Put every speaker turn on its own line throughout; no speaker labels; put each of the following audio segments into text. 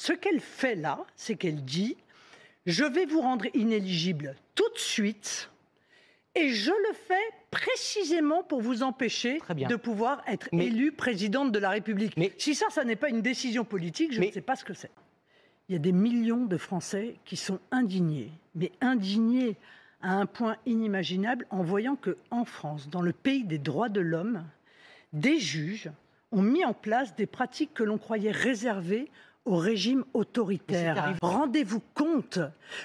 Ce qu'elle fait là, c'est qu'elle dit « Je vais vous rendre inéligible tout de suite et je le fais précisément pour vous empêcher de pouvoir être élue présidente de la République. » Si ça n'est pas une décision politique, je ne sais pas ce que c'est. Il y a des millions de Français qui sont indignés, mais indignés à un point inimaginable en voyant qu'en France, dans le pays des droits de l'homme, des juges ont mis en place des pratiques que l'on croyait réservées au régime autoritaire. Rendez-vous compte,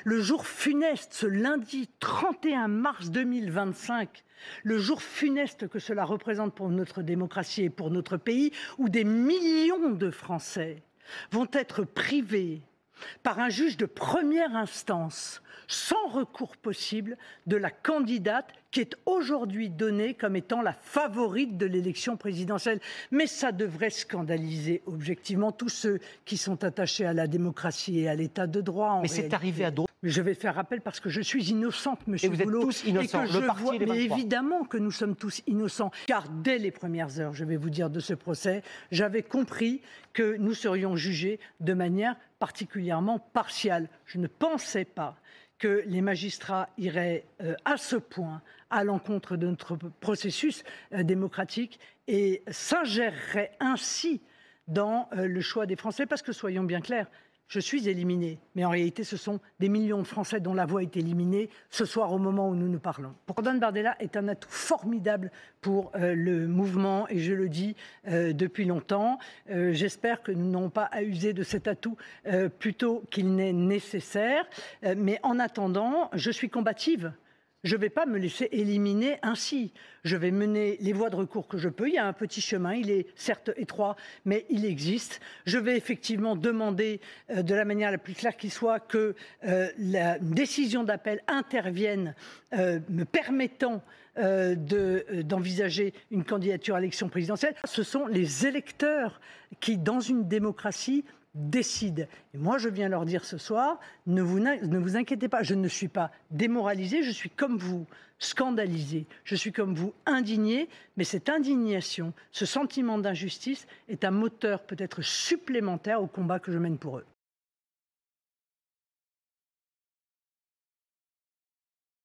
le jour funeste, ce lundi 31 mars 2025, le jour funeste que cela représente pour notre démocratie et pour notre pays, où des millions de Français vont être privés par un juge de première instance, sans recours possible, de la candidate qui est aujourd'hui donnée comme étant la favorite de l'élection présidentielle. Mais ça devrait scandaliser objectivement tous ceux qui sont attachés à la démocratie et à l'état de droit.
Mais c'est arrivé à d'autres.
Je vais faire rappel parce que je suis innocente, monsieur Boulot.
Et vous êtes tous innocents, le parti des 23.
Mais évidemment que nous sommes tous innocents, car dès les premières heures, je vais vous dire, de ce procès, j'avais compris que nous serions jugés de manière particulièrement partiale. Je ne pensais pas que les magistrats iraient à ce point à l'encontre de notre processus démocratique et s'ingéreraient ainsi dans le choix des Français, parce que soyons bien clairs, je suis éliminé, mais en réalité, ce sont des millions de Français dont la voix est éliminée ce soir au moment où nous nous parlons. Jordan Bardella est un atout formidable pour le mouvement et je le dis depuis longtemps. J'espère que nous n'aurons pas à user de cet atout plutôt qu'il n'est nécessaire. Mais en attendant, je suis combative. Je ne vais pas me laisser éliminer ainsi. Je vais mener les voies de recours que je peux. Il y a un petit chemin, il est certes étroit, mais il existe. Je vais effectivement demander de la manière la plus claire qui soit que la décision d'appel intervienne me permettant d'envisager une candidature à l'élection présidentielle. Ce sont les électeurs qui, dans une démocratie, décident. Et moi, je viens leur dire ce soir, ne vous inquiétez pas, je ne suis pas démoralisé, je suis comme vous, scandalisé, je suis comme vous, indigné, mais cette indignation, ce sentiment d'injustice est un moteur peut-être supplémentaire au combat que je mène pour eux.